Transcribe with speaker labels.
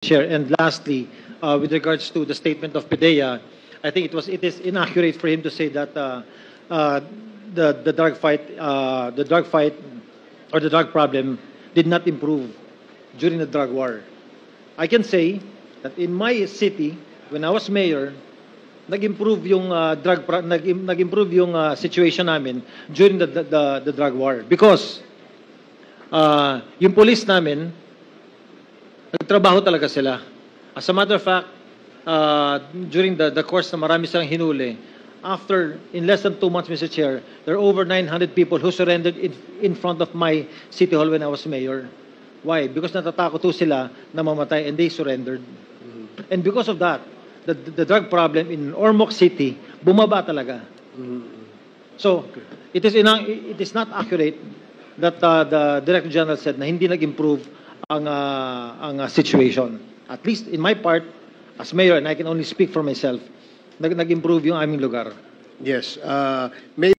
Speaker 1: Chair. And lastly, with regards to the statement of PDEA, I think it is inaccurate for him to say that the drug fight or the drug problem did not improve during the drug war. I can say that in my city, when I was mayor, nag-improve yung nag-improve yung situation namin during the drug war because yung police namin nagtrabaho talaga sila. As a matter of fact, during the course na marami silang hinuli, in less than 2 months, Mr. Chair, there are over 900 people who surrendered in front of my city hall when I was mayor. Why? Because natatakot ho sila na mamatay and they surrendered. And because of that, the drug problem in Ormoc City, bumaba talaga. So, it is not accurate that the Director General said na hindi nag-improve ang situation. At least in my part, as mayor, and I can only speak for myself, nag-improve yung aming lugar.
Speaker 2: Yes. May